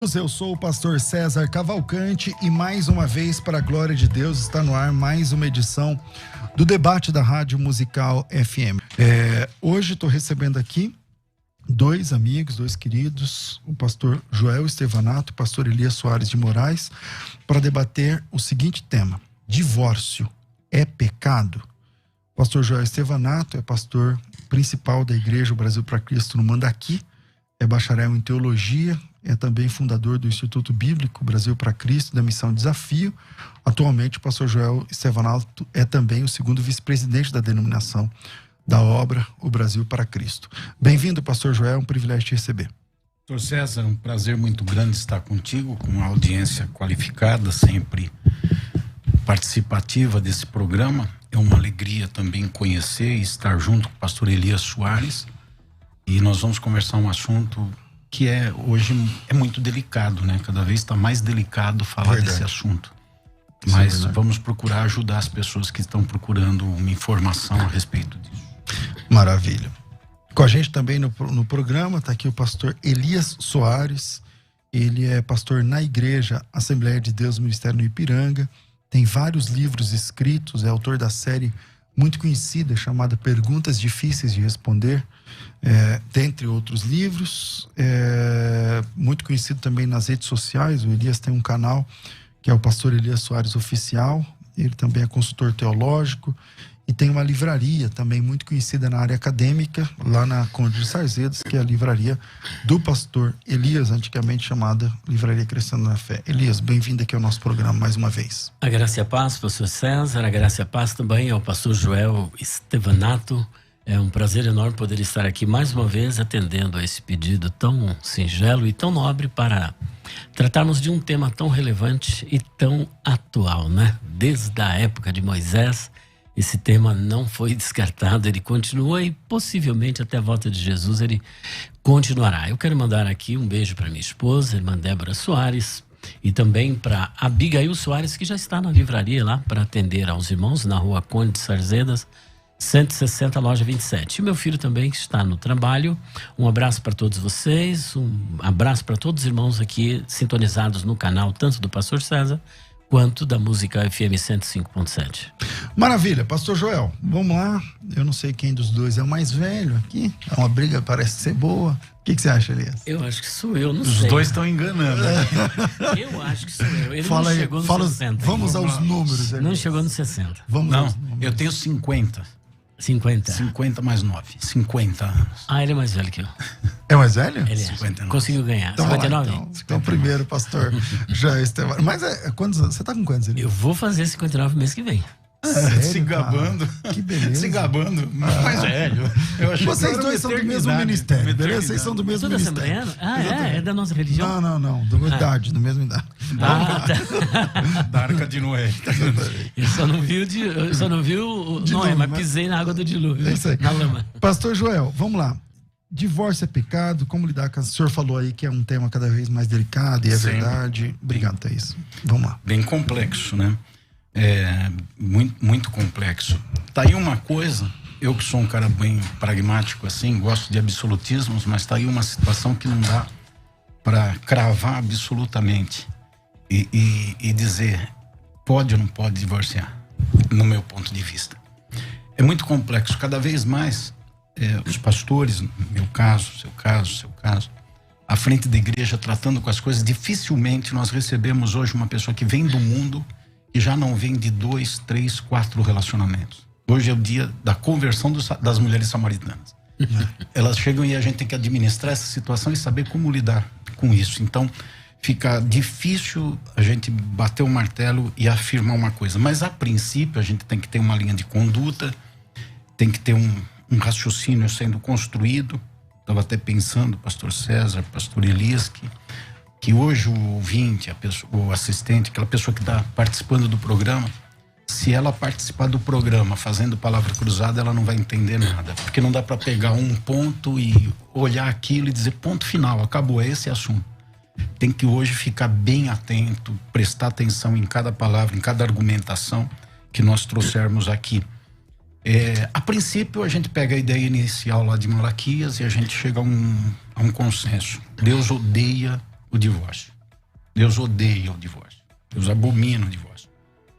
Eu sou o pastor César Cavalcante e mais uma vez, para a glória de Deus, está no ar mais uma edição do debate da Rádio Musical FM. Hoje estou recebendo aqui dois amigos, dois queridos, o pastor Joel Estevanato e o pastor Elias Soares de Moraes, para debater o seguinte tema: divórcio é pecado? O pastor Joel Estevanato é pastor principal da Igreja Brasil para Cristo no Mandaqui, é bacharel em teologia, é também fundador do Instituto Bíblico Brasil para Cristo, da Missão Desafio. Atualmente, o pastor Joel Estevanato é também o segundo vice-presidente da denominação da obra O Brasil para Cristo. Bem-vindo, pastor Joel, é um privilégio te receber. Pastor César, um prazer muito grande estar contigo, com uma audiência qualificada, sempre participativa desse programa. É uma alegria também conhecer e estar junto com o pastor Elias Soares. E nós vamos conversar um assunto que hoje é muito delicado, né? Cada vez está mais delicado falar desse assunto. Mas vamos procurar ajudar as pessoas que estão procurando uma informação a respeito disso. Maravilha. Com a gente também no programa está aqui o pastor Elias Soares. Ele é pastor na Igreja Assembleia de Deus Ministério no Ipiranga. Tem vários livros escritos, é autor da série muito conhecida chamada Perguntas Difíceis de Responder, dentre outros livros, muito conhecido também nas redes sociais. O Elias tem um canal que é o Pastor Elias Soares Oficial. Ele também é consultor teológico e tem uma livraria também muito conhecida na área acadêmica, lá na Conde de Sarzedas, que é a livraria do pastor Elias, antigamente chamada Livraria Crescendo na Fé. Elias, bem-vindo aqui ao nosso programa mais uma vez. A graça e a paz, pastor César, a graça e a paz também ao pastor Joel Estevanato. É um prazer enorme poder estar aqui mais uma vez atendendo a esse pedido tão singelo e tão nobre para tratarmos de um tema tão relevante e tão atual, né? Desde a época de Moisés, esse tema não foi descartado, ele continua e possivelmente até a volta de Jesus ele continuará. Eu quero mandar aqui um beijo para minha esposa, irmã Débora Soares, e também para Abigail Soares, que já está na livraria lá para atender aos irmãos na rua Conde de Sarzedas, 160, loja 27. E meu filho também, que está no trabalho. Um abraço para todos vocês, um abraço para todos os irmãos aqui sintonizados no canal, tanto do pastor César quanto da Música FM 105.7. Maravilha, pastor Joel, vamos lá. Eu não sei quem dos dois é o mais velho aqui. É uma briga, parece ser boa. O que você acha, Elias? Eu acho que sou eu, não sei. Os dois estão enganando. Eu acho que sou eu. Ele fala não aí, chegou nos 60. Vamos aos números. Elias. Não chegou nos 60. Vamos não, eu tenho 50. 50? 50 mais 9. 50 anos. Ah, ele é mais velho que eu. É mais velho? Ele é. 59. Conseguiu ganhar. Então, 59? Então primeiro, pastor já Estevão. Mas quantos, você tá com quantos, Elias? Eu vou fazer 59 mês que vem. Sério, se gabando. Cara? Que beleza. Se gabando. Mais velho. Eu achei Vocês dois são do mesmo ministério, beleza? Vocês são do mesmo ministério. Assembleano? É da nossa religião? Não. Da mesma idade, da mesma idade. Tá. Da Arca de Noé. Eu só não vi o Noé, mas pisei na água do dilúvio. É isso aí. Na lama. Pastor Joel, vamos lá. Divórcio é pecado? Como lidar com... O senhor falou aí que é um tema cada vez mais delicado e é Sim. verdade. Obrigado, Thaís. Vamos lá. Bem complexo, né? Muito complexo. Tá aí uma coisa, eu que sou um cara bem pragmático assim, gosto de absolutismos, mas tá aí uma situação que não dá para cravar absolutamente e dizer pode ou não pode divorciar, no meu ponto de vista. É muito complexo, cada vez mais os pastores, no meu caso, seu caso, à frente da igreja tratando com as coisas, dificilmente nós recebemos hoje uma pessoa que vem do mundo e já não vem de 2, 3, 4 relacionamentos. Hoje é o dia da conversão das mulheres samaritanas. Elas chegam e a gente tem que administrar essa situação e saber como lidar com isso. Então, fica difícil a gente bater o martelo e afirmar uma coisa. Mas, a princípio, a gente tem que ter uma linha de conduta, tem que ter um raciocínio sendo construído. Estava até pensando, pastor César, pastor Elias, que hoje o ouvinte, o assistente, aquela pessoa que está participando do programa, se ela participar do programa fazendo palavra cruzada, ela não vai entender nada, porque não dá para pegar um ponto e olhar aquilo e dizer ponto final, acabou, é esse assunto. Tem que hoje ficar bem atento, prestar atenção em cada palavra, em cada argumentação que nós trouxermos aqui. A princípio a gente pega a ideia inicial lá de Malaquias e a gente chega a um consenso. Deus odeia o divórcio. Deus odeia o divórcio. Deus abomina o divórcio.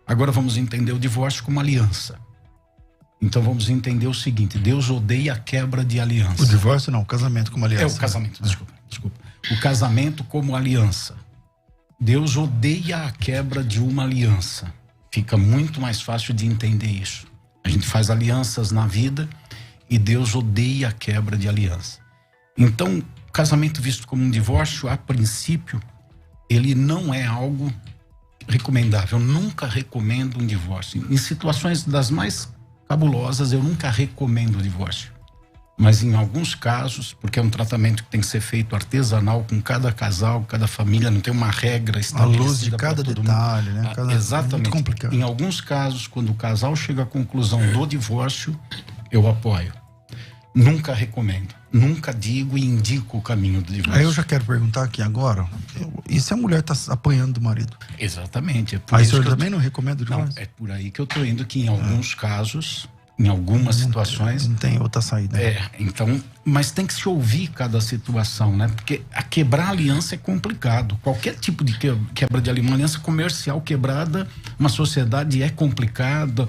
Agora vamos entender o divórcio como aliança. Então vamos entender o seguinte: Deus odeia a quebra de aliança. O divórcio não, o casamento como aliança. O casamento, desculpa. O casamento como aliança. Deus odeia a quebra de uma aliança. Fica muito mais fácil de entender isso. A gente faz alianças na vida e Deus odeia a quebra de aliança. Então, o casamento visto como um divórcio, a princípio, ele não é algo recomendável. Eu nunca recomendo um divórcio. Em situações das mais cabulosas, eu nunca recomendo o divórcio. Mas em alguns casos, porque é um tratamento que tem que ser feito artesanal com cada casal, cada família, não tem uma regra estabelecida. A luz de cada detalhe, né? Exatamente. Muito complicado. Em alguns casos, quando o casal chega à conclusão do divórcio, eu apoio. Nunca recomendo. Nunca digo e indico o caminho do divórcio. Aí eu já quero perguntar aqui agora, e se a mulher está apanhando do marido? Exatamente. É por Aí o isso senhor que também não recomenda o divórcio? Não, é por aí que eu estou indo, que em alguns casos, em algumas situações... Não tem outra saída. Então... Mas tem que se ouvir cada situação, né? Porque quebrar aliança é complicado. Qualquer tipo de quebra de aliança comercial quebrada, uma sociedade é complicada.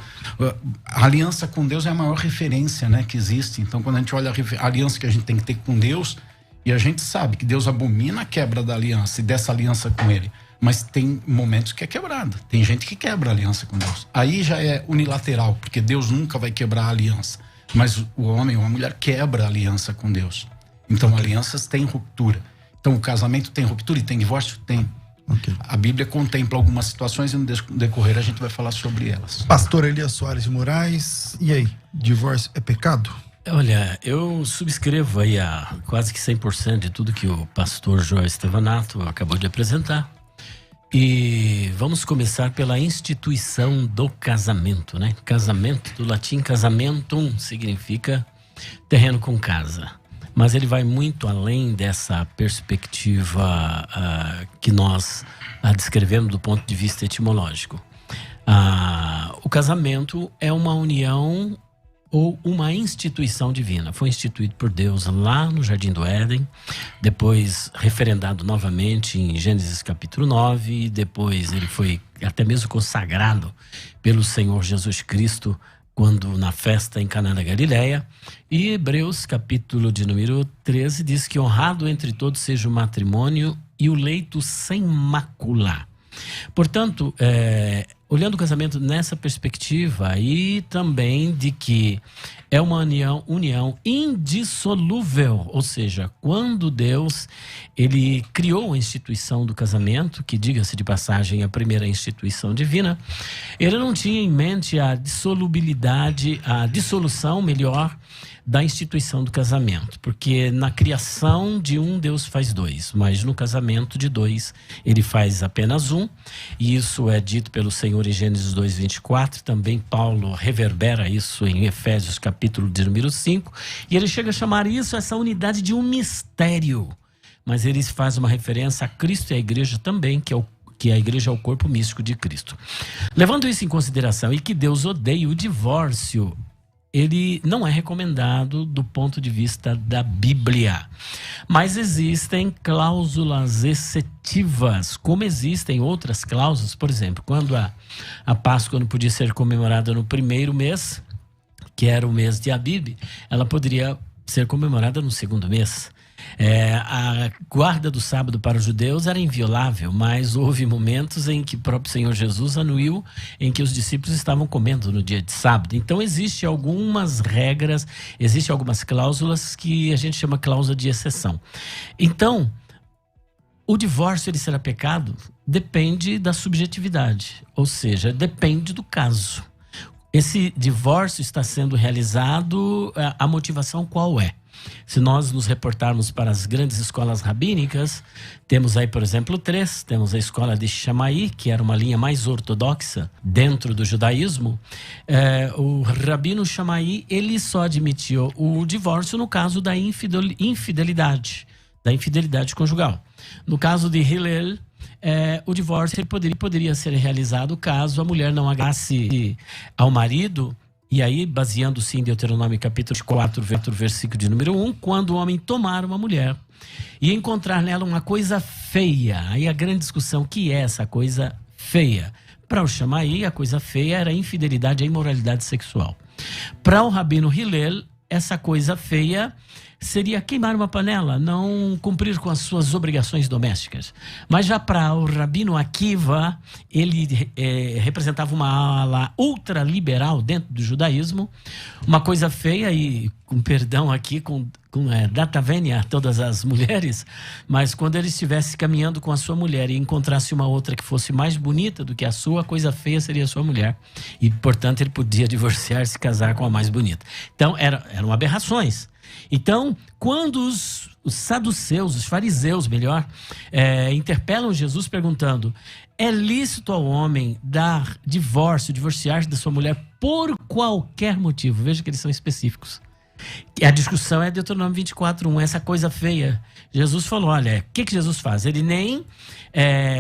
A aliança com Deus é a maior referência, né, que existe. Então, quando a gente olha a aliança que a gente tem que ter com Deus, e a gente sabe que Deus abomina a quebra da aliança e dessa aliança com Ele. Mas tem momentos que é quebrada. Tem gente que quebra a aliança com Deus. Aí já é unilateral, porque Deus nunca vai quebrar a aliança. Mas o homem ou a mulher quebra a aliança com Deus. Então, alianças têm ruptura. Então, o casamento tem ruptura e tem divórcio? Tem. Okay. A Bíblia contempla algumas situações e no decorrer a gente vai falar sobre elas. Pastor Elias Soares de Moraes, e aí? Divórcio é pecado? Olha, eu subscrevo aí a quase que 100% de tudo que o pastor Joel Stevanato acabou de apresentar. E vamos começar pela instituição do casamento, né? Casamento, do latim casamentum, significa terreno com casa. Mas ele vai muito além dessa perspectiva que nós descrevemos do ponto de vista etimológico. O casamento é uma união ou uma instituição divina. Foi instituído por Deus lá no Jardim do Éden, depois referendado novamente em Gênesis capítulo 9, e depois ele foi até mesmo consagrado pelo Senhor Jesus Cristo quando na festa em Caná da Galileia. E Hebreus capítulo de número 13 diz que honrado entre todos seja o matrimônio e o leito sem mácula. Portanto, olhando o casamento nessa perspectiva e também de que é uma união indissolúvel, ou seja, quando Deus ele criou a instituição do casamento, que diga-se de passagem a primeira instituição divina, ele não tinha em mente a dissolução, melhor, da instituição do casamento, porque na criação de um Deus faz dois, mas no casamento de dois ele faz apenas um, e isso é dito pelo Senhor em Gênesis 2:24, também Paulo reverbera isso em Efésios capítulo de número 5, e ele chega a chamar isso, essa unidade, de um mistério, mas ele faz uma referência a Cristo e a igreja também, que a igreja é o corpo místico de Cristo. Levando isso em consideração e que Deus odeia o divórcio, ele não é recomendado do ponto de vista da Bíblia. Mas existem cláusulas excetivas, como existem outras cláusulas. Por exemplo, quando a Páscoa não podia ser comemorada no primeiro mês, que era o mês de Abib, ela poderia ser comemorada no segundo mês. A guarda do sábado para os judeus era inviolável, mas houve momentos em que o próprio Senhor Jesus anuiu, em que os discípulos estavam comendo no dia de sábado. Então existem algumas regras, existem algumas cláusulas que a gente chama cláusula de exceção. Então, o divórcio, ele será pecado? Depende da subjetividade, ou seja, depende do caso. Esse divórcio está sendo realizado, a motivação qual é? Se nós nos reportarmos para as grandes escolas rabínicas, temos aí, por exemplo, três. Temos a escola de Shammai, que era uma linha mais ortodoxa dentro do judaísmo. O rabino Shammai, ele só admitiu o divórcio no caso da infidelidade conjugal. No caso de Hillel, o divórcio poderia ser realizado caso a mulher não agradasse ao marido E aí, baseando-se em Deuteronômio capítulo 4, versículo de número 1, quando o homem tomar uma mulher e encontrar nela uma coisa feia. Aí a grande discussão, que é essa coisa feia? Para o Shammai, a coisa feia era a infidelidade e a imoralidade sexual. Para o Rabino Hillel, essa coisa feia seria queimar uma panela, não cumprir com as suas obrigações domésticas. Mas já para o Rabino Akiva, ele representava uma ala ultraliberal dentro do judaísmo, uma coisa feia, e com perdão aqui, com data vênia a todas as mulheres, mas quando ele estivesse caminhando com a sua mulher e encontrasse uma outra que fosse mais bonita do que a sua, coisa feia seria a sua mulher. E, portanto, ele podia divorciar-se e casar com a mais bonita. Então, eram aberrações. Então, quando os saduceus, os fariseus, melhor, interpelam Jesus perguntando: é lícito ao homem dar divorciar-se da sua mulher por qualquer motivo? Veja que eles são específicos. A discussão é Deuteronômio 24:1, essa coisa feia. Jesus falou, olha, o que Jesus faz? Ele nem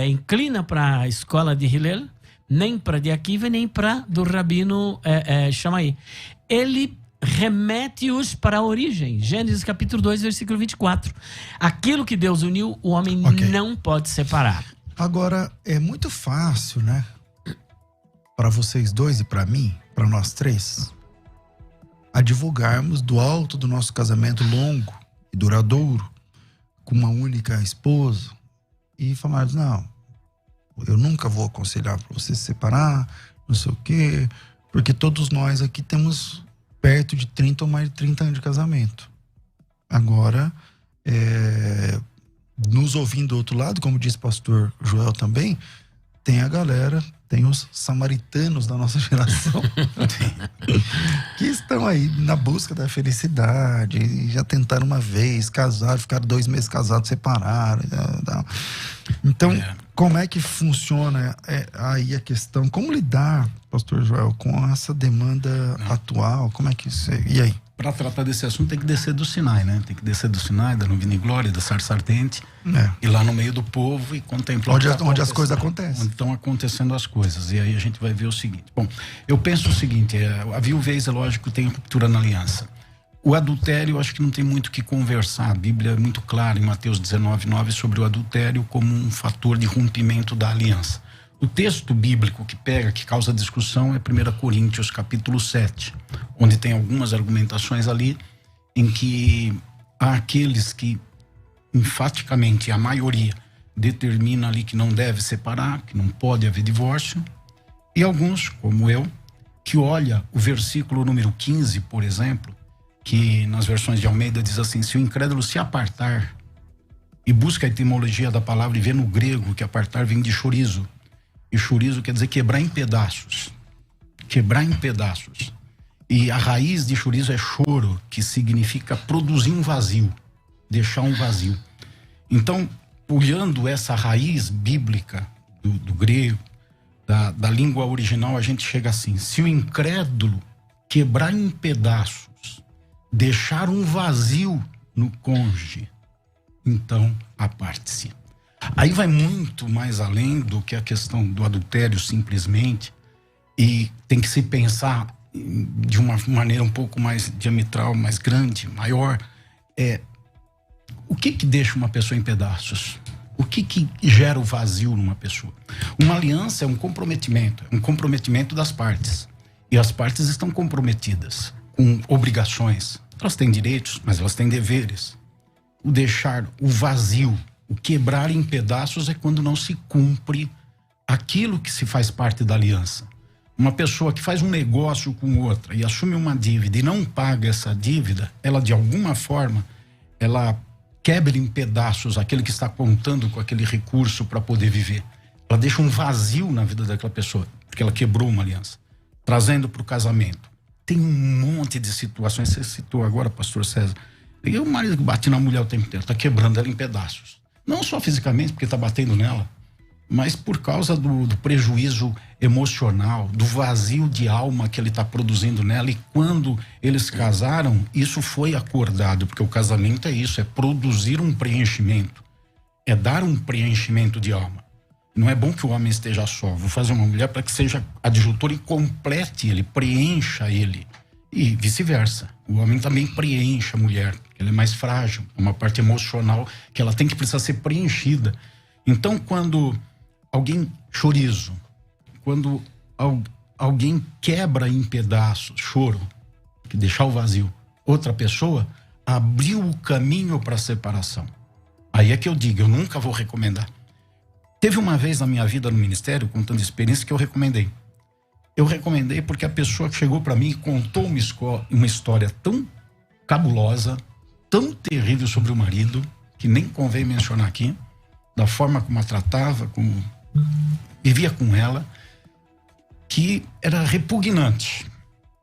inclina para a escola de Hillel, nem para de Akiva, nem para do Rabino Shammai. Ele remete-os para a origem. Gênesis capítulo 2, versículo 24. Aquilo que Deus uniu, o homem não pode separar. Agora, é muito fácil, né? Para vocês dois e para mim, para nós três, advogarmos do alto do nosso casamento longo e duradouro, com uma única esposa, e falarmos, não, eu nunca vou aconselhar para você se separar, não sei o quê, porque todos nós aqui temos perto de 30 ou mais de 30 anos de casamento. Agora, nos ouvindo do outro lado, como disse o pastor Joel também, tem a galera, tem os samaritanos da nossa geração que estão aí na busca da felicidade, e já tentaram uma vez, casaram, ficaram 2 meses casados, separaram. Então, como é que funciona aí a questão? Como lidar, pastor Joel, com essa demanda atual? Como é que isso é? E aí? Para tratar desse assunto tem que descer do Sinai, né? Tem que descer do Sinai, da nuvem de glória, da sarça ardente, ir lá no meio do povo e contemplar onde as coisas acontecem. Onde estão acontecendo as coisas. E aí a gente vai ver o seguinte. Bom, eu penso o seguinte, a viuvez, é lógico, tem ruptura na aliança. O adultério, eu acho que não tem muito o que conversar. A Bíblia é muito clara em Mateus 19:9 sobre o adultério como um fator de rompimento da aliança. O texto bíblico que causa discussão é 1 Coríntios capítulo 7, onde tem algumas argumentações ali em que há aqueles que, enfaticamente, a maioria determina ali que não deve separar, que não pode haver divórcio, e alguns, como eu, que olha o versículo número 15, por exemplo, que nas versões de Almeida diz assim: se o incrédulo se apartar, e busca a etimologia da palavra e vê no grego que apartar vem de chorizo, e chorizo quer dizer quebrar em pedaços. Quebrar em pedaços. E a raiz de chorizo é choro, que significa produzir um vazio, deixar um vazio. Então, olhando essa raiz bíblica do grego, da língua original, a gente chega assim: se o incrédulo quebrar em pedaços, deixar um vazio no cônjuge, então aparte-se. Aí vai muito mais além do que a questão do adultério simplesmente, e tem que se pensar de uma maneira um pouco mais diametral, mais grande, maior. O que deixa uma pessoa em pedaços? O que gera o vazio numa pessoa? Uma aliança é um comprometimento das partes. E as partes estão comprometidas com obrigações. Elas têm direitos, mas elas têm deveres. O deixar o vazio, o quebrar em pedaços é quando não se cumpre aquilo que se faz parte da aliança. Uma pessoa que faz um negócio com outra e assume uma dívida e não paga essa dívida, ela de alguma forma, ela quebra em pedaços aquele que está contando com aquele recurso para poder viver. Ela deixa um vazio na vida daquela pessoa, porque ela quebrou uma aliança. Trazendo para o casamento. Tem um monte de situações, você citou agora, pastor César. E o marido que bate na mulher o tempo inteiro, está quebrando ela em pedaços. Não só fisicamente, porque está batendo nela, mas por causa do prejuízo emocional, do vazio de alma que ele está produzindo nela. E quando eles casaram, isso foi acordado, porque o casamento é isso, é produzir um preenchimento, é dar um preenchimento de alma. Não é bom que o homem esteja só. Vou fazer uma mulher para que seja adjutor e complete ele, preencha ele. E vice-versa. O homem também preenche a mulher. Ela é mais frágil. É uma parte emocional que ela tem que precisar ser preenchida. Então, quando alguém chorizo, quando alguém quebra em pedaços, choro, que deixar o vazio, outra pessoa abriu o caminho para a separação. Aí é que eu digo, eu nunca vou recomendar. Teve uma vez na minha vida no ministério, contando experiência, que eu recomendei. Eu recomendei porque a pessoa que chegou para mim e contou uma história tão cabulosa, tão terrível sobre o marido, que nem convém mencionar aqui, da forma como a tratava, como vivia com ela, que era repugnante.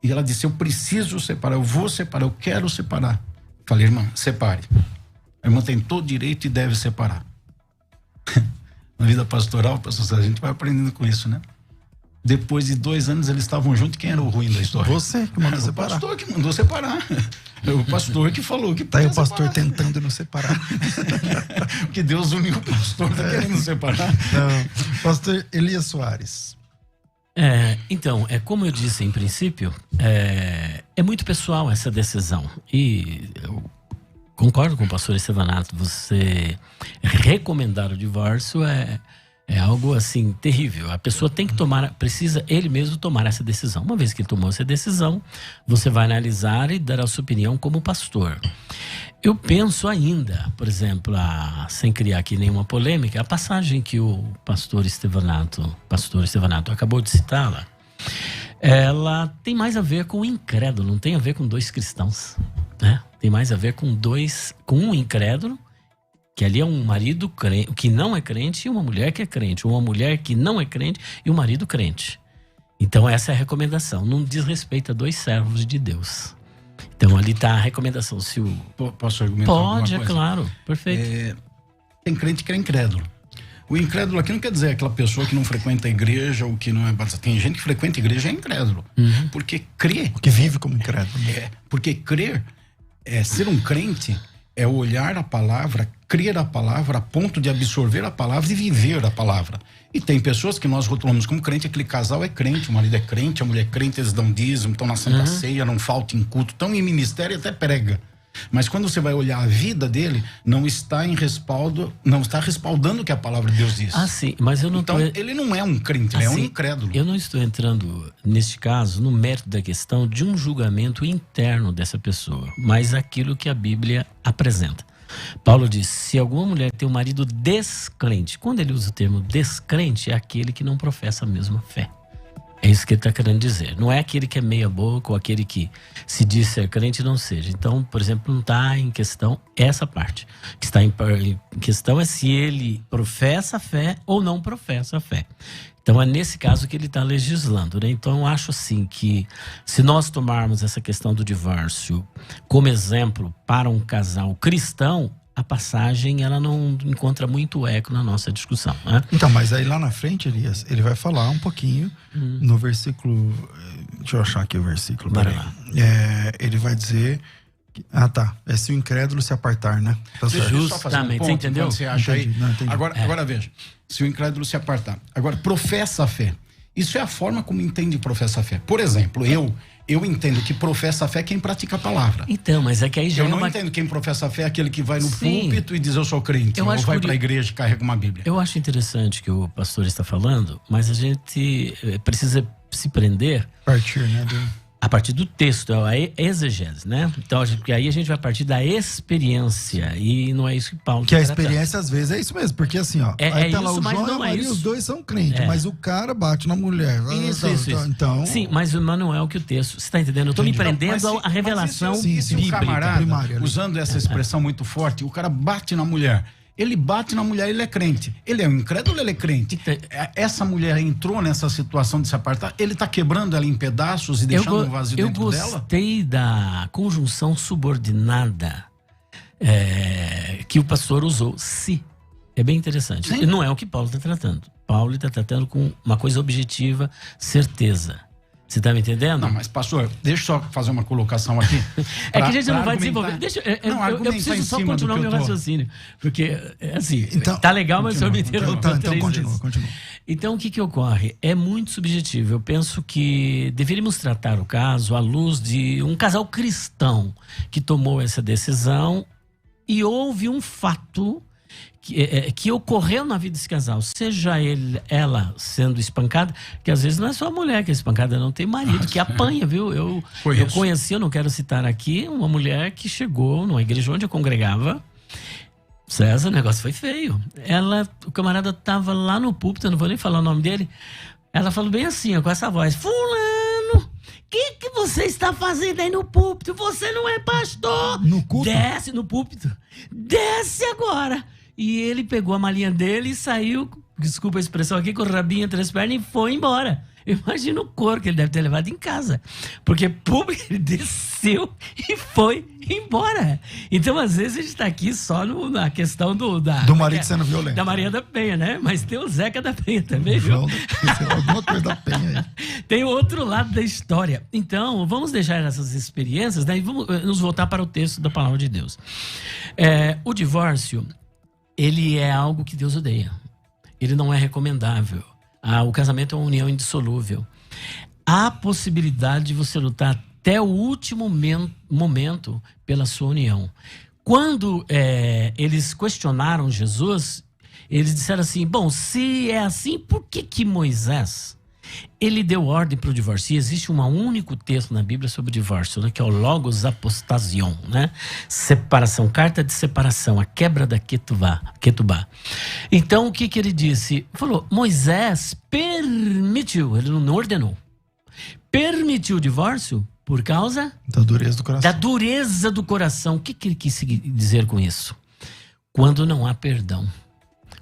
E ela disse, eu preciso separar, eu vou separar, eu quero separar. Falei, irmã, separe. A irmã tem todo direito e deve separar. Na vida pastoral, pastor, a gente vai aprendendo com isso, né? Depois de 2 anos eles estavam juntos. Quem era o ruim da história? Você que mandou separar. O pastor que mandou separar. O pastor que falou que tá aí o pastor separar. tentando não separar. Que Deus uniu o pastor, tá querendo separar. Não. Pastor Elias Soares. Então, como eu disse em princípio, é muito pessoal essa decisão. E eu concordo com o pastor Estevanato, você recomendar o divórcio é algo assim terrível. A pessoa tem que precisa ele mesmo tomar essa decisão. Uma vez que ele tomou essa decisão, você vai analisar e dar a sua opinião como pastor. Eu penso ainda, por exemplo, sem criar aqui nenhuma polêmica, a passagem que o pastor Estevanato acabou de citá-la, ela tem mais a ver com o incrédulo, não tem a ver com 2 cristãos, né? Tem mais a ver com um incrédulo, que ali é um marido crente, que não é crente, e uma mulher que é crente, uma mulher que não é crente e um marido crente. Então essa é a recomendação, não diz respeito a 2 servos de Deus. Então ali está a recomendação. Se o... Posso argumentar alguma coisa? Pode, é claro, perfeito. Tem crente que é incrédulo. O incrédulo aqui não quer dizer aquela pessoa que não frequenta a igreja ou que não é batizado. Tem gente que frequenta a igreja e é incrédulo. Porque crê. Que vive como incrédulo. Porque crer, ser um crente, é olhar a palavra, crer a palavra a ponto de absorver a palavra e viver a palavra. E tem pessoas que nós rotulamos como crente, aquele casal é crente, o marido é crente, a mulher é crente, eles dão dízimo, estão na Santa Ceia, não faltam em culto, estão em ministério e até prega. Mas quando você vai olhar a vida dele, não está respaldando o que a palavra de Deus diz. Ah, sim, mas eu não Então, ele não é um crente, ele é um incrédulo. Eu não estou entrando, neste caso, no mérito da questão de um julgamento interno dessa pessoa, mas aquilo que a Bíblia apresenta. Paulo diz, se alguma mulher tem um marido descrente, quando ele usa o termo descrente, é aquele que não professa a mesma fé. É isso que ele está querendo dizer. Não é aquele que é meia boca ou aquele que se diz ser crente e não seja. Então, por exemplo, não está em questão essa parte. O que está em questão é se ele professa a fé ou não professa a fé. Então é nesse caso que ele está legislando, né? Então eu acho assim que se nós tomarmos essa questão do divórcio como exemplo para um casal cristão, a passagem ela não encontra muito eco na nossa discussão, né? Então, mas aí lá na frente, Elias, ele vai falar um pouquinho no versículo. Deixa eu achar aqui o versículo. Bora lá. Ele vai dizer. É se o incrédulo se apartar, né? Tá certo. Justamente, você entendeu? Você acha Entendi, aí? não, entendi. Agora veja, se o incrédulo se apartar. Agora, professa a fé. Isso é a forma como entende professa a fé. Por exemplo, eu entendo que professa a fé quem pratica a palavra. Então, mas é que aí já eu não entendo quem professa a fé é aquele que vai no púlpito e diz eu sou crente. Ou vai para a igreja e carrega uma Bíblia. Eu acho interessante o que o pastor está falando, mas a gente precisa se prender... Partir, né? A partir do texto, a exegese, né? Então, porque aí a gente vai partir da experiência e não é isso que Paulo Que a experiência, às vezes, é isso mesmo. Porque assim, ó, aí tá lá o João e a Maria, os dois são crentes, mas o cara bate na mulher. Isso. Então... Sim, mas não é o que o texto... Você tá entendendo? Eu tô me prendendo à revelação bíblica. O camarada, primária, usando essa expressão muito forte, o cara bate na mulher. Ele bate na mulher, ele é crente. Ele é um incrédulo, ele é crente. Essa mulher entrou nessa situação de se apartar, ele está quebrando ela em pedaços e deixando um vazio dentro dela? Eu gostei da conjunção subordinada que o pastor usou. Se. É bem interessante. Sim. Não é o que Paulo está tratando. Paulo está tratando com uma coisa objetiva, certeza. Você tá me entendendo? Não, mas pastor, deixa eu só fazer uma colocação aqui. É que a gente não vai desenvolver. Deixa, eu preciso só continuar meu raciocínio. Porque, assim, então, tá legal, mas o senhor me interrompeu. Então continua. Então, o que ocorre? É muito subjetivo. Eu penso que deveríamos tratar o caso à luz de um casal cristão que tomou essa decisão e houve um fato que ocorreu na vida desse casal, seja ela sendo espancada, que às vezes não é só a mulher que é espancada, não tem marido que apanha, viu? Eu conheci, eu não quero citar aqui, uma mulher que chegou numa igreja onde eu congregava. César, o negócio foi feio. O camarada tava lá no púlpito, eu não vou nem falar o nome dele, ela falou bem assim, ó, com essa voz: fulano, o que você está fazendo aí no púlpito? Você não é pastor. No culto? Desce no púlpito. Desce agora. E ele pegou a malinha dele e saiu, desculpa a expressão aqui, com o rabinho entre as pernas e foi embora. Imagina o couro que ele deve ter levado em casa. Porque público, ele desceu e foi embora. Então, às vezes, a gente está aqui só na questão do marido sendo violento. Da Maria da Penha, né? Mas tem o Zeca da Penha também, viu? Alguma coisa da Penha aí. Tem o outro lado da história. Então, vamos deixar essas experiências, daí vamos nos voltar para o texto da palavra de Deus. O divórcio, ele é algo que Deus odeia. Ele não é recomendável. O casamento é uma união indissolúvel. Há possibilidade de você lutar até o último momento pela sua união. Quando eles questionaram Jesus, eles disseram assim: bom, se é assim, por que Moisés ele deu ordem para o divórcio? E existe um único texto na Bíblia sobre o divórcio, né, que é o Logos Apostasion, né? Separação, carta de separação, a quebra da Ketubá. Então, o que ele disse? Falou: Moisés permitiu, ele não ordenou, permitiu o divórcio por causa da dureza do coração. Da dureza do coração. O que ele quis dizer com isso? Quando não há perdão,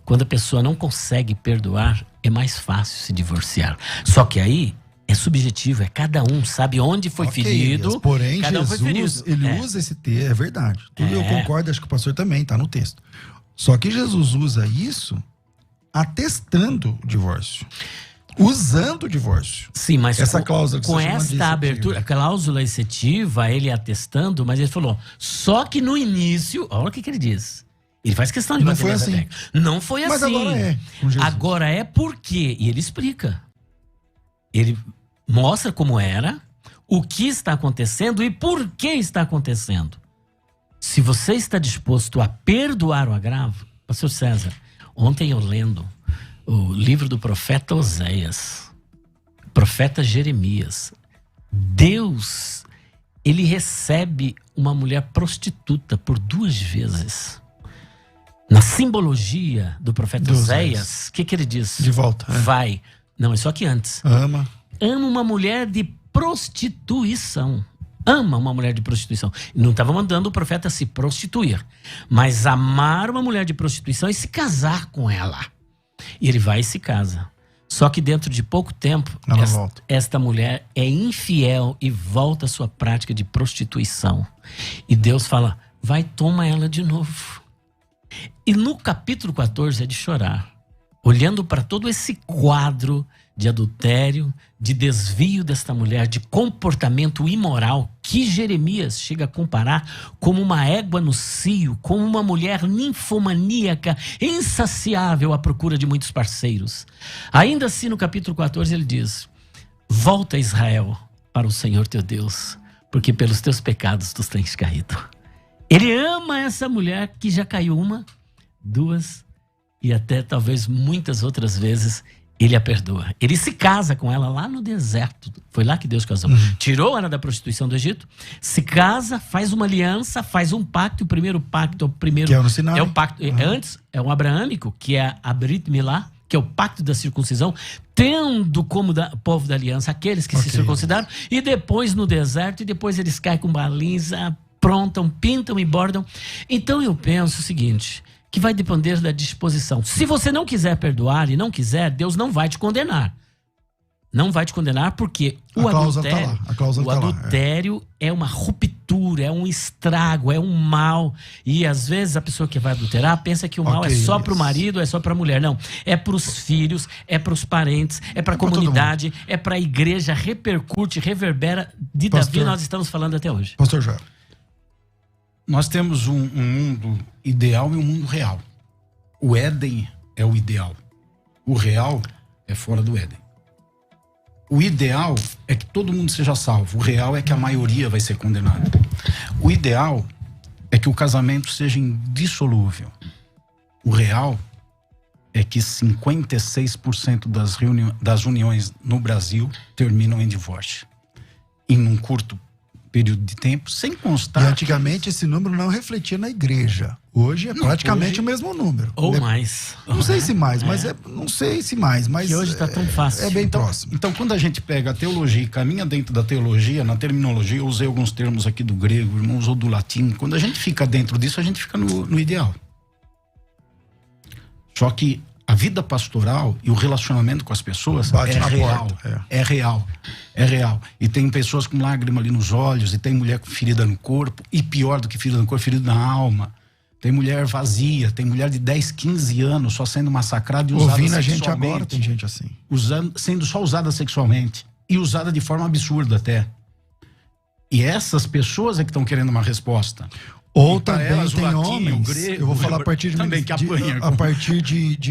quando a pessoa não consegue perdoar, é mais fácil se divorciar. Só que aí é subjetivo, cada um sabe onde foi ferido. Porém, Jesus, ele usa esse texto, é verdade. Tudo eu concordo, acho que o pastor também está no texto. Só que Jesus usa isso atestando o divórcio. Usando o divórcio. Sim, mas essa cláusula que com esta abertura, a cláusula excetiva, ele atestando, mas ele falou, só que no início, olha o que ele diz. Ele faz questão de não foi assim. Não foi assim. Mas agora é. Agora é por quê? E ele explica. Ele mostra como era, o que está acontecendo e por que está acontecendo. Se você está disposto a perdoar o agravo, pastor César, ontem eu lendo o livro do profeta Oséias, profeta Jeremias, Deus, ele recebe uma mulher prostituta por 2 vezes. Na simbologia do profeta Oséias, o que ele diz? De volta. Vai. Não, é só que antes. Ama uma mulher de prostituição. Ama uma mulher de prostituição. Não estava mandando o profeta se prostituir, mas amar uma mulher de prostituição e se casar com ela. E ele vai e se casa. Só que dentro de pouco tempo, esta mulher é infiel e volta à sua prática de prostituição. E Deus fala, vai, toma ela de novo. E no capítulo 14 é de chorar, olhando para todo esse quadro de adultério, de desvio desta mulher, de comportamento imoral, que Jeremias chega a comparar como uma égua no cio, como uma mulher ninfomaníaca, insaciável à procura de muitos parceiros. Ainda assim, no capítulo 14, ele diz, volta, Israel, para o Senhor teu Deus, porque pelos teus pecados tu tens caído. Ele ama essa mulher que já caiu 1, 2 e até talvez muitas outras vezes ele a perdoa. Ele se casa com ela lá no deserto. Foi lá que Deus casou. Tirou ela da prostituição do Egito, se casa, faz uma aliança, faz um pacto. O primeiro pacto, que é no Sinai. É o pacto. Antes é o abraâmico, que é a Brit Milá, que é o pacto da circuncisão, tendo como povo da aliança aqueles que se circuncidaram, e depois no deserto, e depois eles caem com baliza, aprontam, pintam e bordam. Então eu penso o seguinte, que vai depender da disposição. Se você não quiser perdoar e não quiser, Deus não vai te condenar. Não vai te condenar porque o adultério é uma ruptura duro, é um estrago, é um mal. E às vezes a pessoa que vai adulterar pensa que o mal é só pro marido, é só pra mulher. Não, é pros filhos, é pros parentes, é pra comunidade, é pra igreja, repercute, reverbera. De Davi nós estamos falando até hoje. Pastor Joel. Nós temos um mundo ideal e um mundo real. O Éden é o ideal. O real é fora do Éden. O ideal é que todo mundo seja salvo. O real é que a maioria vai ser condenada. O ideal é que o casamento seja indissolúvel. O real é que 56% das uniões no Brasil terminam em divórcio. Em um curto período de tempo, sem constar. E antigamente esse número não refletia na igreja. Hoje é praticamente o mesmo número. Ou mais. Não sei se mais, mas não sei se mais. Mas que hoje está tão fácil. É bem próximo. Então, quando a gente pega a teologia e caminha dentro da teologia, na terminologia, eu usei alguns termos aqui do grego, o irmão usou do latim. Quando a gente fica dentro disso, a gente fica no ideal. Só que a vida pastoral e o relacionamento com as pessoas bate na real, porta. É real. E tem pessoas com lágrima ali nos olhos, e tem mulher com ferida no corpo, e pior do que ferida no corpo, ferida na alma. Tem mulher vazia, tem mulher de 10, 15 anos só sendo massacrada e usada ouvindo sexualmente. A gente agora, tem gente assim. Sendo só usada sexualmente. E usada de forma absurda até. E essas pessoas é que estão querendo uma resposta. Ou também tem homens, grego, eu vou falar a partir de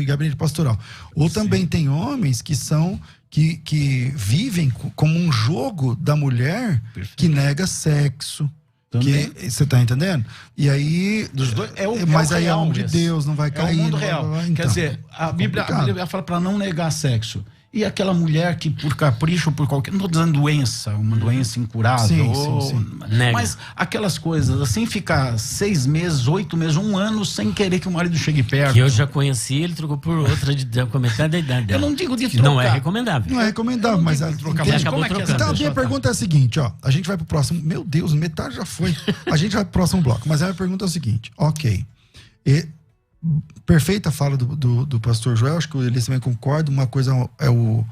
gabinete pastoral. Ou também tem homens que são que vivem como um jogo da mulher. Perfeito. Que nega sexo. Você tá entendendo? E aí dos dois, mas aí é o mundo de Deus, não vai cair. É o mundo real. Então, quer dizer, a Bíblia fala para não negar sexo. E aquela mulher que por capricho, por qualquer... Não tô dizendo doença, uma doença incurável. Sim. Mas aquelas coisas, assim, ficar 6 meses, 8 meses, 1 ano sem querer que o marido chegue perto. Que eu já conheci, ele trocou por outra com metade da idade dela. Eu não digo de trocar. Não é recomendável. Não é recomendável, mas... Acabou trocando. Então a minha pergunta é a seguinte, ó. A gente vai pro próximo... Meu Deus, metade já foi. A gente vai pro próximo bloco. Mas a minha pergunta é o seguinte. Ok. Perfeita a fala do pastor Joel, acho que ele também concorda. Uma coisa é o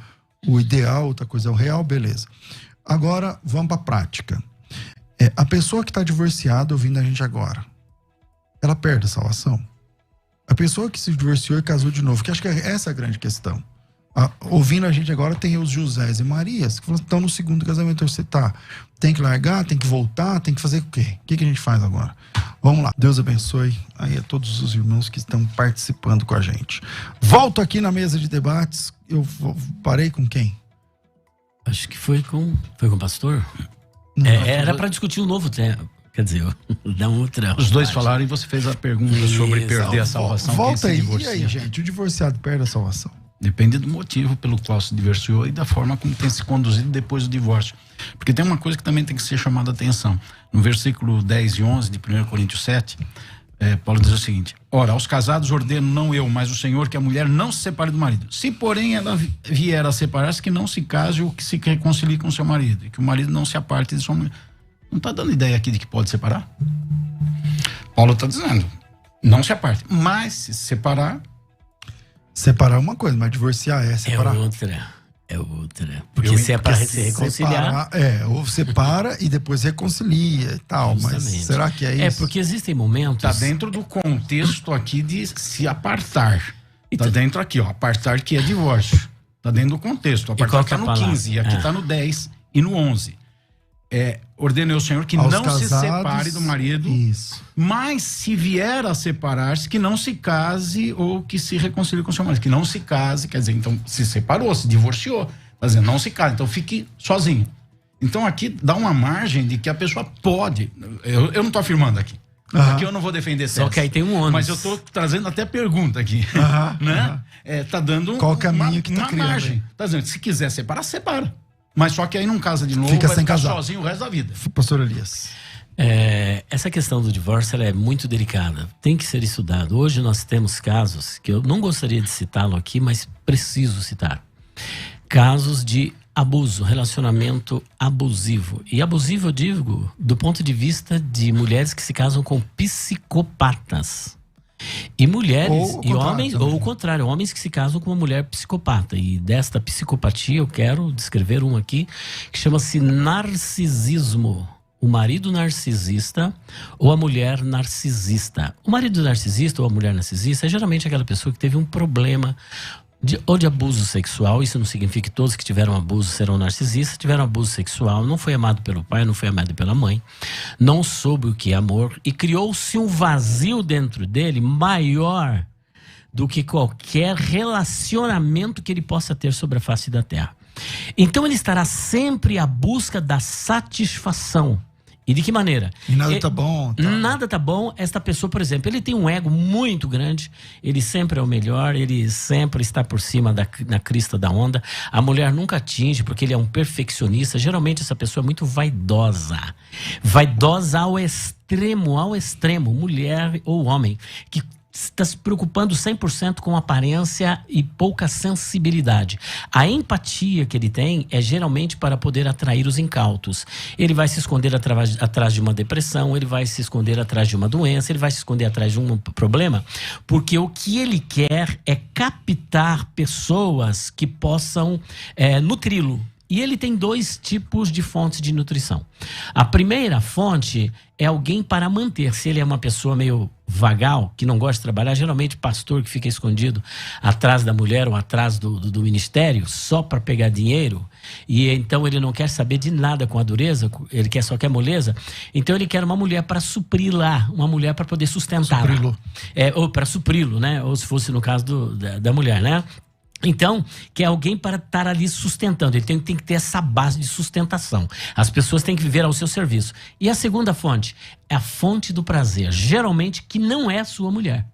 ideal, outra coisa é o real, beleza. Agora, vamos para a prática. A pessoa que está divorciada ouvindo a gente agora, ela perde a salvação? A pessoa que se divorciou e casou de novo, que acho que essa é a grande questão. Ouvindo a gente agora, tem os Josés e Marias, que estão no segundo casamento. Você tem que largar, tem que voltar, tem que fazer o quê? O que a gente faz agora? Vamos lá. Deus abençoe aí a todos os irmãos que estão participando com a gente. Volto aqui na mesa de debates. Eu parei com quem? Acho que foi com o pastor. Era para discutir um novo tema. Quer dizer, dá um outro. Os dois falaram e você fez a pergunta sobre perder a salvação. Volta aí. E aí, gente? O divorciado perde a salvação? Depende do motivo pelo qual se divorciou e da forma como tem se conduzido depois do divórcio. Porque tem uma coisa que também tem que ser chamada a atenção. No versículo 10 e 11 de 1 Coríntios 7, Paulo diz o seguinte: ora, aos casados ordeno, não eu, mas o Senhor, que a mulher não se separe do marido. Se, porém, ela vier a separar-se, que não se case ou que se reconcilie com seu marido. E que o marido não se aparte de sua mulher. Não está dando ideia aqui de que pode separar? Paulo está dizendo, não se aparte. Mas, se separar... Separar é uma coisa, mas divorciar é separar. É outra. Porque se é para se reconciliar... ou separa e depois reconcilia e tal. Justamente. Mas será que é isso? Porque existem momentos... Está dentro do contexto aqui de se apartar. Está dentro aqui, ó. Apartar que é divórcio. Está dentro do contexto. Apartar está no 15 e aqui está no 10 e no 11. Ordenei ao Senhor que não casados, se separe do marido, mas se vier a separar-se, que não se case ou que se reconcilie com seu marido. Que não se case, quer dizer, então se separou, se divorciou, quer dizer, não se case, então fique sozinho. Então aqui dá uma margem de que a pessoa pode, eu não estou afirmando aqui. Aqui eu não vou defender só que aí tem um ônus. Mas eu estou trazendo até pergunta aqui. Né? Tá dando qual caminho que tá criando, margem. Tá dizendo, se quiser separar, separa. Mas só que aí não casa de novo, fica vai sem ficar casar sozinho o resto da vida. Pastor Elias. Essa questão do divórcio ela é muito delicada. Tem que ser estudado. Hoje nós temos casos que eu não gostaria de citá-lo aqui, mas preciso citar. Casos de abuso, relacionamento abusivo. E abusivo eu digo do ponto de vista de mulheres que se casam com psicopatas. E mulheres e homens, também. Ou o contrário, homens que se casam com uma mulher psicopata. E desta psicopatia eu quero descrever um aqui que chama-se narcisismo. o marido narcisista ou a mulher narcisista. O marido narcisista ou a mulher narcisista é geralmente aquela pessoa que teve um problema ou de abuso sexual. Isso não significa que todos que tiveram abuso serão narcisistas. Tiveram abuso sexual, não foi amado pelo pai, não foi amado pela mãe, não soube o que é amor e criou-se um vazio dentro dele maior do que qualquer relacionamento que ele possa ter sobre a face da terra. Então ele estará sempre à busca da satisfação. E de que maneira? E nada tá bom. Tá. Nada tá bom. Esta pessoa, por exemplo, ele tem um ego muito grande, ele sempre é o melhor, ele sempre está por cima na crista da onda. A mulher nunca atinge, porque ele é um perfeccionista. Geralmente essa pessoa é muito vaidosa. Vaidosa ao extremo, mulher ou homem, que está se preocupando 100% com aparência e pouca sensibilidade. A empatia que ele tem é geralmente para poder atrair os incautos. Ele vai se esconder atrás de uma depressão, ele vai se esconder atrás de uma doença, ele vai se esconder atrás de um problema, porque o que ele quer é captar pessoas que possam nutri-lo. E ele tem 2 tipos de fontes de nutrição. A primeira fonte é alguém para manter. Se ele é uma pessoa meio vagal, que não gosta de trabalhar, geralmente pastor que fica escondido atrás da mulher ou atrás do ministério, só para pegar dinheiro, e então ele não quer saber de nada com a dureza, ele só quer moleza, então ele quer uma mulher para supri-la, uma mulher para poder sustentá-la. Supri-lo. Ou para supri-lo, né? Ou se fosse no caso da mulher, né? Então, que é alguém para estar ali sustentando. Ele tem que ter essa base de sustentação. As pessoas têm que viver ao seu serviço. E a segunda fonte é a fonte do prazer. Geralmente que não é a sua mulher.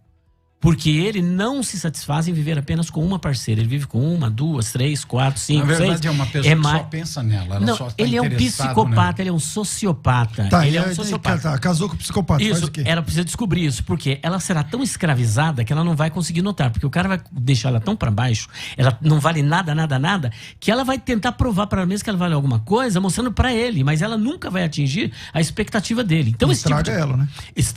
Porque ele não se satisfaz em viver apenas com uma parceira. Ele vive com 1, 2, 3, 4, 5, 6. Na verdade, é uma pessoa que só pensa nela. Ela não, só está ele é um psicopata, nela. ele é um sociopata. Tá, ele é um sociopata. Casou com o psicopata. Isso, faz o quê? ela precisa descobrir isso, porque ela será tão escravizada que ela não vai conseguir notar, porque o cara vai deixar ela tão pra baixo, ela não vale nada, que ela vai tentar provar pra ela mesma que ela vale alguma coisa, mostrando pra ele, mas ela nunca vai atingir a expectativa dele. Então esse estraga ela, né?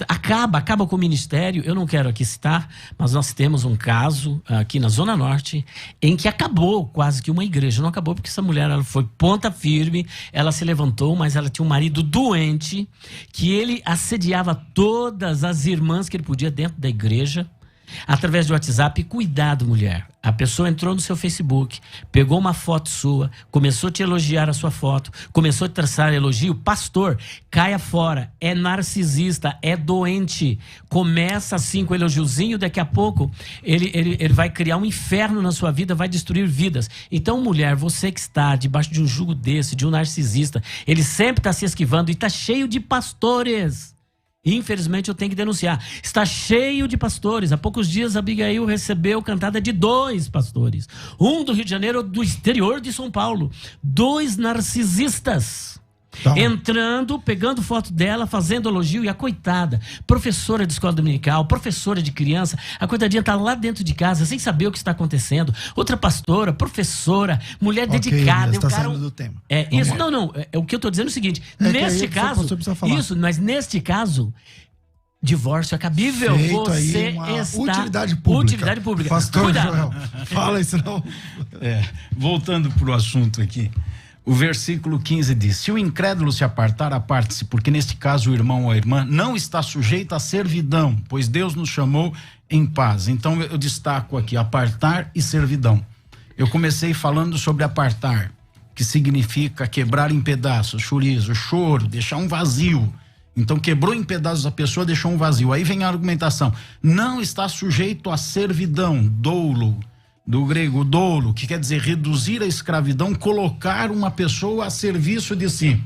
Acaba com o ministério. Eu não quero aqui citar, mas nós temos um caso aqui na Zona Norte em que acabou quase que uma igreja. Não acabou porque essa mulher, ela foi ponta firme, ela se levantou, mas ela tinha um marido doente, que ele assediava todas as irmãs que ele podia dentro da igreja, através do WhatsApp. Cuidado, mulher. A pessoa entrou no seu Facebook, pegou uma foto sua, começou a te elogiar a sua foto, começou a traçar elogio. Pastor, caia fora. É narcisista, é doente. Começa assim com elogiozinho, daqui a pouco ele vai criar um inferno na sua vida, vai destruir vidas. Então, mulher, você que está debaixo de um jugo desse, de um narcisista, ele sempre está se esquivando e está cheio de pastores. Infelizmente eu tenho que denunciar. Está cheio de pastores. Há poucos dias a Abigail recebeu cantada de 2 pastores. Um do Rio de Janeiro, do exterior de São Paulo. 2 narcisistas. Tá. Entrando, pegando foto dela, fazendo elogio. E a coitada, professora de escola dominical, professora de criança, a coitadinha tá lá dentro de casa sem saber o que está acontecendo. Outra pastora, professora, mulher dedicada. Está saindo do tema. Isso, não. O que eu tô dizendo é o seguinte: neste caso, isso, mas neste caso, divórcio é cabível. Feito você aí uma está utilidade pública. Utilidade pública. Pastor Cuidado. Joel, fala isso não. Voltando pro assunto aqui. O versículo 15 diz: se o incrédulo se apartar, aparte-se, porque neste caso o irmão ou a irmã não está sujeito à servidão, pois Deus nos chamou em paz. Então eu destaco aqui apartar e servidão. Eu comecei falando sobre apartar, que significa quebrar em pedaços, chorizo, choro, deixar um vazio. Então quebrou em pedaços a pessoa, deixou um vazio. Aí vem a argumentação: não está sujeito à servidão, doulo, do grego doulo, que quer dizer reduzir a escravidão, colocar uma pessoa a serviço de si.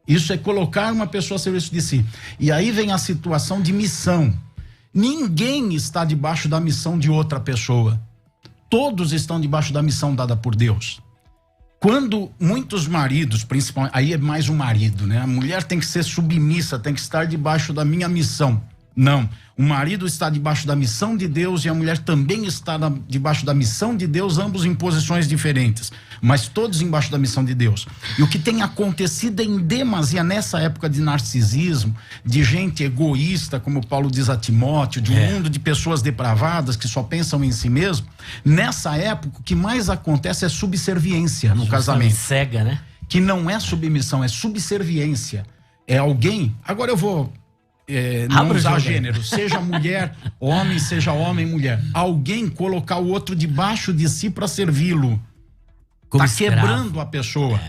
Isso é colocar uma pessoa a serviço de si. E aí vem a situação de missão. Ninguém está debaixo da missão de outra pessoa. Todos estão debaixo da missão dada por Deus. Quando muitos maridos, principalmente, aí é mais um marido, né? A mulher tem que ser submissa, tem que estar debaixo da minha missão. Não, o marido está debaixo da missão de Deus e a mulher também está debaixo da missão de Deus, ambos em posições diferentes, mas todos embaixo da missão de Deus. E o que tem acontecido em demasia nessa época de narcisismo, de gente egoísta, como Paulo diz a Timóteo, de um mundo de pessoas depravadas que só pensam em si mesmo, nessa época o que mais acontece é subserviência no casamento. Cega, né? Que não é submissão, é subserviência. É alguém... Agora eu vou não usar gênero. Seja mulher, homem, seja homem, mulher. Alguém colocar o outro debaixo de si para servi-lo. Tá quebrando a pessoa.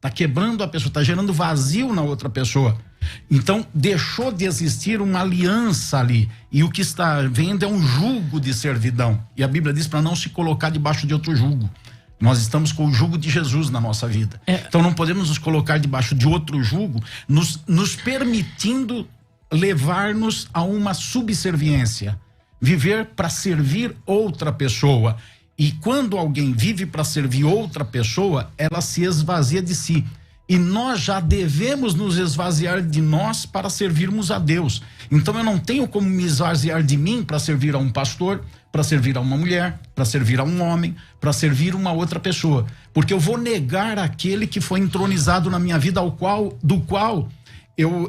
Tá quebrando a pessoa, tá gerando vazio na outra pessoa. Então, deixou de existir uma aliança ali. E o que está vendo é um jugo de servidão. E a Bíblia diz para não se colocar debaixo de outro jugo. Nós estamos com o jugo de Jesus na nossa vida. Então, não podemos nos colocar debaixo de outro jugo, nos permitindo levar-nos a uma subserviência. Viver para servir outra pessoa. E quando alguém vive para servir outra pessoa, ela se esvazia de si. E nós já devemos nos esvaziar de nós para servirmos a Deus. Então eu não tenho como me esvaziar de mim para servir a um pastor, para servir a uma mulher, para servir a um homem, para servir uma outra pessoa. Porque eu vou negar aquele que foi entronizado na minha vida, do qual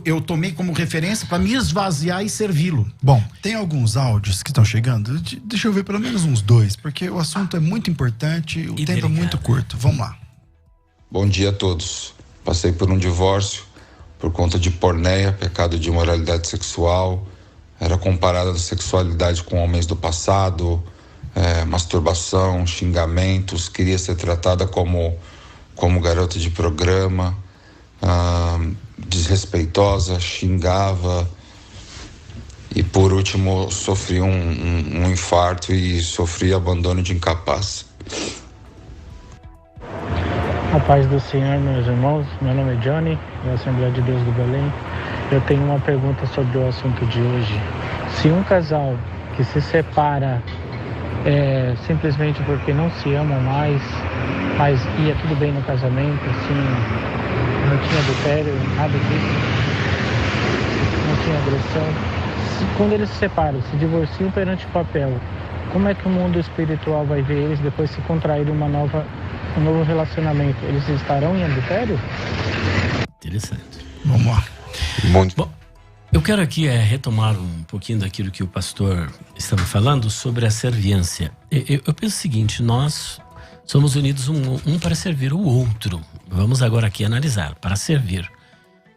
eu tomei como referência para me esvaziar e servi-lo. Bom, tem alguns áudios que estão chegando. Deixa eu ver pelo menos uns 2, porque o assunto é muito importante, o tempo é muito curto. Vamos lá. Bom dia a todos. Passei por um divórcio por conta de porneia, pecado de imoralidade sexual. Era comparada a sexualidade com homens do passado, masturbação, xingamentos. Queria ser tratada como garota de programa, desrespeitosa, xingava. E por último, sofri um infarto e sofri abandono de incapaz. A paz do Senhor, meus irmãos. Meu nome é Johnny, da Assembleia de Deus do Belém. Eu tenho uma pergunta sobre o assunto de hoje. Se um casal que se separa simplesmente porque não se amam mais, mas ia tudo bem no casamento, assim, não tinha adultério, nada disso, não tinha agressão. Quando eles se separam, se divorciam perante o papel, como é que o mundo espiritual vai ver eles depois se contraírem um novo relacionamento? Eles estarão em adultério? Interessante. Vamos lá. Bom, eu quero aqui retomar um pouquinho daquilo que o pastor estava falando sobre a serviência. Eu penso o seguinte: nós somos unidos um para servir o outro. Vamos agora aqui analisar, para servir.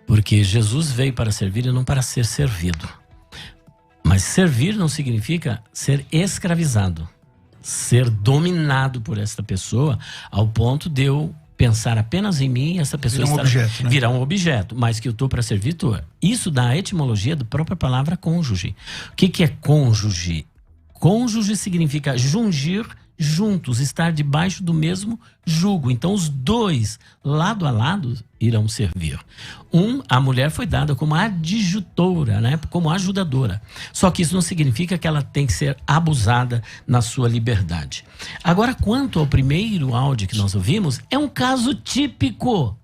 Porque Jesus veio para servir e não para ser servido. Mas servir não significa ser escravizado, ser dominado por esta pessoa ao ponto de eu pensar apenas em mim e essa pessoa virar um objeto, mas que eu estou para servir. Isso dá a etimologia da própria palavra cônjuge. O que é cônjuge? Cônjuge significa jungir juntos, estar debaixo do mesmo jugo. Então os dois, lado a lado, irão servir. A mulher foi dada como adjutora, né? Como ajudadora. Só que isso não significa que ela tem que ser abusada na sua liberdade. Agora, quanto ao primeiro áudio que nós ouvimos, é um caso típico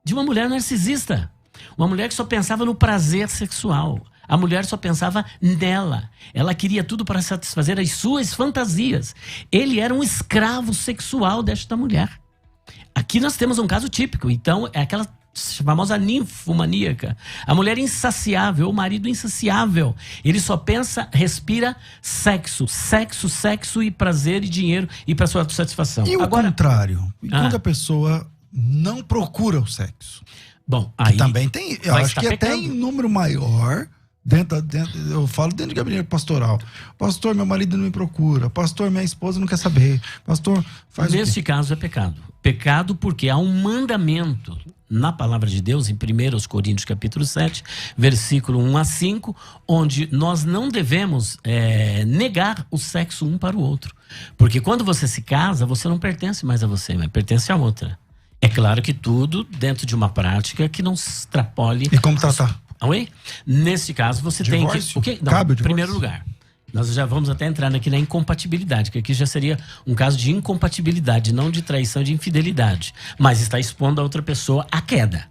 de uma mulher narcisista. Uma mulher que só pensava no prazer sexual. A mulher só pensava nela. Ela queria tudo para satisfazer as suas fantasias. Ele era um escravo sexual desta mulher. Aqui nós temos um caso típico. Então, é aquela famosa ninfomaníaca. A mulher insaciável, o marido insaciável. Ele só pensa, respira sexo. Sexo, sexo e prazer e dinheiro e para sua satisfação. E o contrário? Quando a pessoa não procura o sexo? Bom, aí também tem, eu acho que até em número maior... eu falo dentro de gabinete pastoral. Pastor, meu marido não me procura. Pastor, minha esposa não quer saber. Pastor, faz Neste caso é pecado. Pecado porque há um mandamento na palavra de Deus, em 1 Coríntios capítulo 7, versículo 1 a 5, onde nós não devemos negar o sexo um para o outro. Porque quando você se casa, você não pertence mais a você, mas pertence a outra. É claro que tudo dentro de uma prática que não extrapole... E como tratar? Oi? Nesse caso, você divórcio? tem que... O quê? Não, Cabe o em primeiro lugar, nós já vamos até entrar aqui na incompatibilidade, que aqui já seria um caso de incompatibilidade, não de traição, de infidelidade. Mas está expondo a outra pessoa à queda.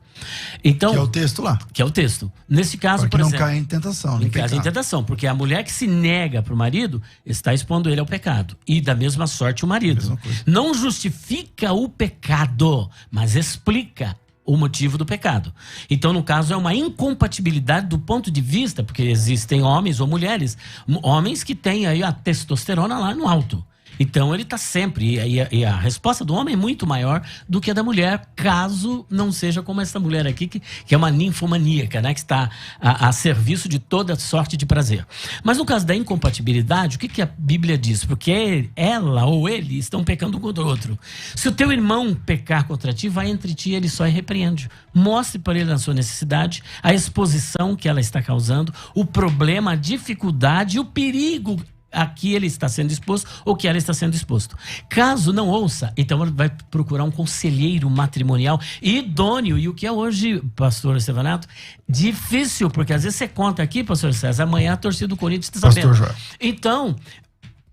Então, que é o texto lá. Que é o texto. Nesse caso, porque por exemplo... não cai em tentação. Não cai em tentação, porque a mulher que se nega para o marido está expondo ele ao pecado. E da mesma sorte o marido. Não justifica o pecado, mas explica o motivo do pecado. Então, no caso, é uma incompatibilidade do ponto de vista, porque existem homens ou mulheres, homens que têm aí a testosterona lá no alto. Então ele está sempre, e a resposta do homem é muito maior do que a da mulher, caso não seja como essa mulher aqui, que é uma ninfomaníaca, né? Que está a serviço de toda sorte de prazer. Mas no caso da incompatibilidade, o que a Bíblia diz? Porque ela ou ele estão pecando um contra o outro. Se o teu irmão pecar contra ti, vai entre ti e ele só e repreende. Mostre para ele a sua necessidade, a exposição que ela está causando, o problema, a dificuldade, o perigo a que ele está sendo exposto ou que ela está sendo exposto. Caso não ouça, então ele vai procurar um conselheiro matrimonial idôneo. E o que é hoje, pastor Estevanato, difícil, porque às vezes você conta aqui, pastor César, amanhã a torcida do Corinthians está sabendo. Pastor Joel. Então,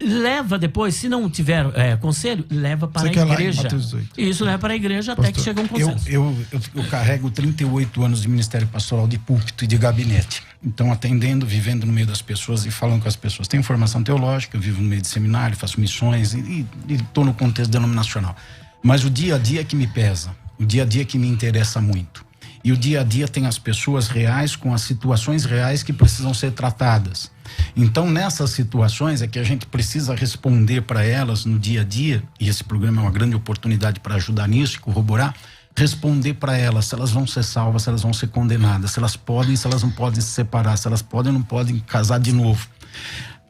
leva depois, se não tiver conselho, leva para a igreja. Isso, leva para a igreja até que chegue um consenso. Eu carrego 38 anos de ministério pastoral, de púlpito e de gabinete. Então, atendendo, vivendo no meio das pessoas e falando com as pessoas. Tenho formação teológica, eu vivo no meio de seminário, faço missões e estou no contexto denominacional. Mas o dia a dia é que me pesa, o dia a dia é que me interessa muito. E o dia a dia tem as pessoas reais com as situações reais que precisam ser tratadas. Então, nessas situações é que a gente precisa responder para elas no dia a dia, e esse programa é uma grande oportunidade para ajudar nisso e corroborar, responder para elas se elas vão ser salvas, se elas vão ser condenadas, se elas podem, se elas não podem se separar, se elas podem ou não podem casar de novo.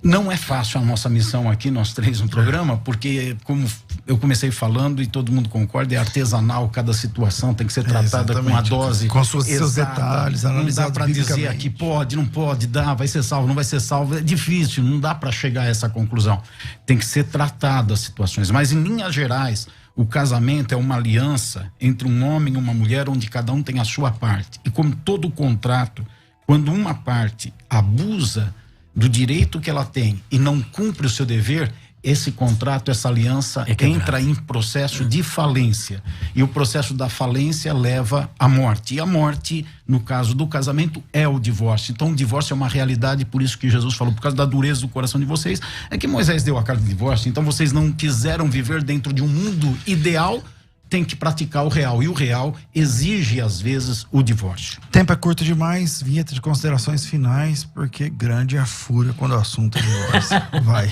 Não é fácil a nossa missão aqui, nós três no programa, porque como eu comecei falando e todo mundo concorda, é artesanal, cada situação tem que ser tratada com a dose com seus detalhes, analisados. Não dá para dizer aqui pode, não pode, dá, vai ser salvo, não vai ser salvo, é difícil, não dá para chegar a essa conclusão. Tem que ser tratada as situações, mas em linhas gerais, o casamento é uma aliança entre um homem e uma mulher, onde cada um tem a sua parte. E como todo contrato, quando uma parte abusa do direito que ela tem e não cumpre o seu dever, esse contrato, essa aliança entra em processo de falência. E o processo da falência leva à morte. E a morte, no caso do casamento, é o divórcio. Então o divórcio é uma realidade, por isso que Jesus falou, por causa da dureza do coração de vocês, é que Moisés deu a carta de divórcio. Então vocês não quiseram viver dentro de um mundo ideal, tem que praticar o real. E o real exige, às vezes, o divórcio. Tempo é curto demais, vinheta de considerações finais, porque grande é a fúria quando o assunto é divórcio. Vai.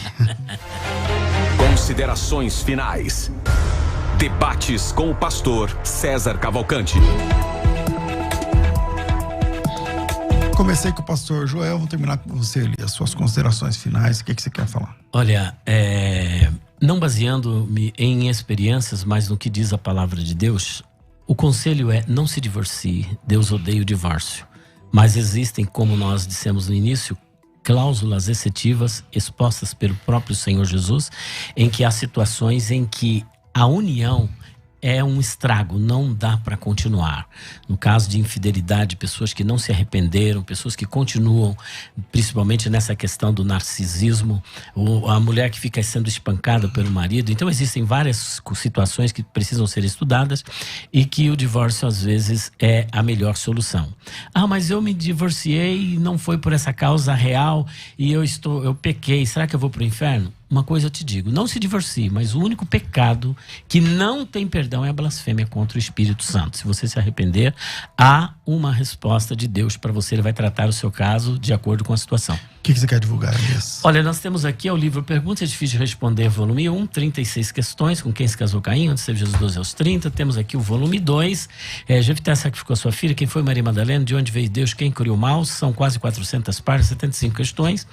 Considerações finais. Debates com o pastor César Cavalcante. Comecei com o pastor Joel, vou terminar com você ali, as suas considerações finais, o que você quer falar? Olha, não baseando-me em experiências, mas no que diz a palavra de Deus, o conselho é: não se divorcie, Deus odeia o divórcio. Mas existem, como nós dissemos no início, cláusulas excetivas expostas pelo próprio Senhor Jesus, em que há situações em que a união é um estrago, não dá para continuar. No caso de infidelidade, pessoas que não se arrependeram, pessoas que continuam, principalmente nessa questão do narcisismo, ou a mulher que fica sendo espancada pelo marido. Então existem várias situações que precisam ser estudadas e que o divórcio às vezes é a melhor solução. Ah, mas eu me divorciei e não foi por essa causa real e eu pequei, será que eu vou para o inferno? Uma coisa eu te digo, não se divorcie, mas o único pecado que não tem perdão é a blasfêmia contra o Espírito Santo. Se você se arrepender, há uma resposta de Deus para você, ele vai tratar o seu caso de acordo com a situação. O que você quer divulgar, Elias? Olha, nós temos aqui o livro Perguntas Difíceis de Responder, volume 1, 36 questões, com quem se casou Caim, onde esteve Jesus 12 aos 30. Temos aqui o volume 2, Jefité sacrificou a sua filha, quem foi Maria Madalena, de onde veio Deus, quem criou o mal, são quase 400 páginas, 75 questões.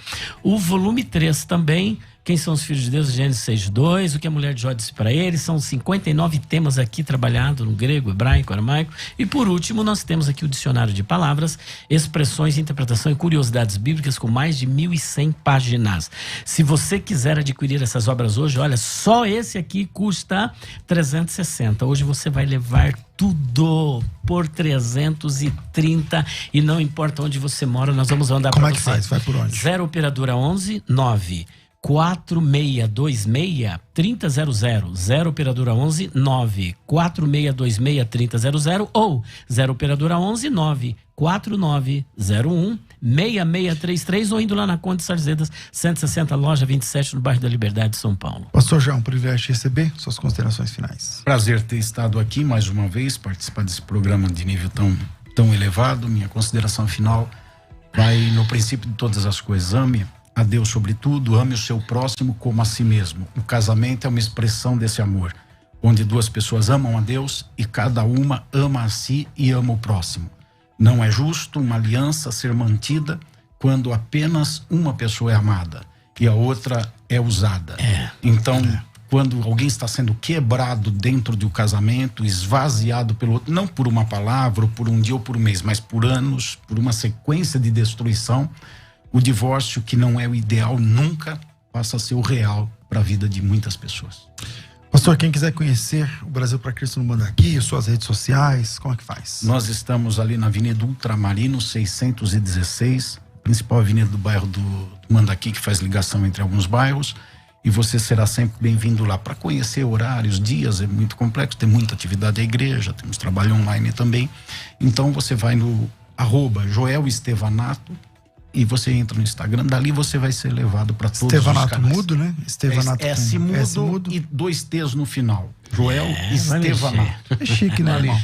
O volume 3 também, quem são os filhos de Deus? Gênesis 6:2, o que a mulher de Jó disse para ele. São 59 temas aqui trabalhados no grego, hebraico, aramaico. E por último, nós temos aqui o dicionário de palavras, expressões, interpretação e curiosidades bíblicas com mais de 1.100 páginas. Se você quiser adquirir essas obras hoje, olha, só esse aqui custa 360. Hoje você vai levar tudo por 330 e não importa onde você mora, nós vamos mandar para você. Como é que faz? Vai por onde? 0 operadora 11 9 4626-3000, 0 operadora 11 9 4626-3000 ou 0 operadora 11 9 4901-6633 ou indo lá na Conde Sarzedas 160, loja 27, no bairro da Liberdade de São Paulo. Pastor João, um privilégio de receber suas considerações finais. Prazer ter estado aqui mais uma vez, participar desse programa de nível tão elevado. Minha consideração final vai no princípio de todas as coisas: ame a Deus sobre tudo, ame o seu próximo como a si mesmo. O casamento é uma expressão desse amor, onde duas pessoas amam a Deus e cada uma ama a si e ama o próximo. Não é justo uma aliança ser mantida quando apenas uma pessoa é amada e a outra é usada. Então, quando alguém está sendo quebrado dentro de um casamento, esvaziado pelo outro, não por uma palavra, ou por um dia ou por um mês, mas por anos, por uma sequência de destruição, o divórcio, que não é o ideal, nunca passa a ser o real para a vida de muitas pessoas. Pastor, quem quiser conhecer o Brasil para Cristo no Mandaqui, suas redes sociais, como é que faz? Nós estamos ali na Avenida Ultramarino 616, principal avenida do bairro do Mandaqui, que faz ligação entre alguns bairros, e você será sempre bem-vindo lá para conhecer horários, dias. É muito complexo, tem muita atividade da igreja, temos trabalho online também. Então você vai no @JoelEstevanato e você entra no Instagram, dali você vai ser levado para todos Estevanato os canais. mudo, né? Estevanato S mudo e 2 T's no final. Joel Estevanato. É chique, né, irmão?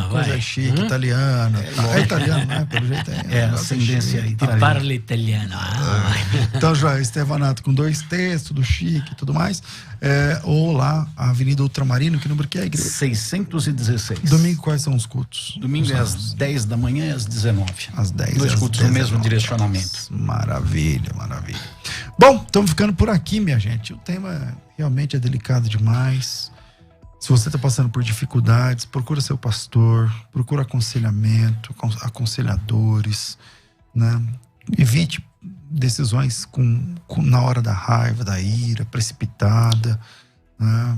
Coisa chique, italiana. É italiano, né? Pelo jeito é ascendência italiana. Parla italiano. Então, Joel Estevanato com 2 T's, tudo chique e tudo mais. Ou lá, a Avenida Ultramarino, que número que é a igreja? 616. Domingo, quais são os cultos? Domingo é às 10 da manhã e às 19. Às 10 2 às cultos no 19. mesmo direcionamento. Maravilha, maravilha. Bom, estamos ficando por aqui, minha gente. O tema realmente é delicado demais. Se você está passando por dificuldades, procura seu pastor, procura aconselhamento, aconselhadores, né? Evite decisões na hora da raiva, da ira, precipitada, né?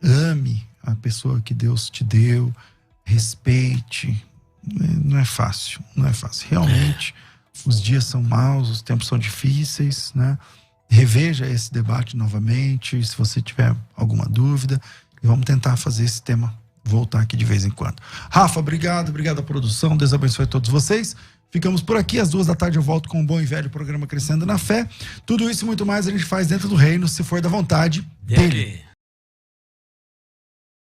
Ame a pessoa que Deus te deu, respeite. Não é fácil, não é fácil. Realmente, os dias são maus, os tempos são difíceis, né? Reveja esse debate novamente, se você tiver alguma dúvida. E vamos tentar fazer esse tema voltar aqui de vez em quando. Rafa, obrigado à produção, Deus abençoe todos vocês. Ficamos por aqui, às 2 da tarde eu volto com um bom e velho programa Crescendo na Fé. Tudo isso e muito mais a gente faz dentro do reino, se for da vontade dele.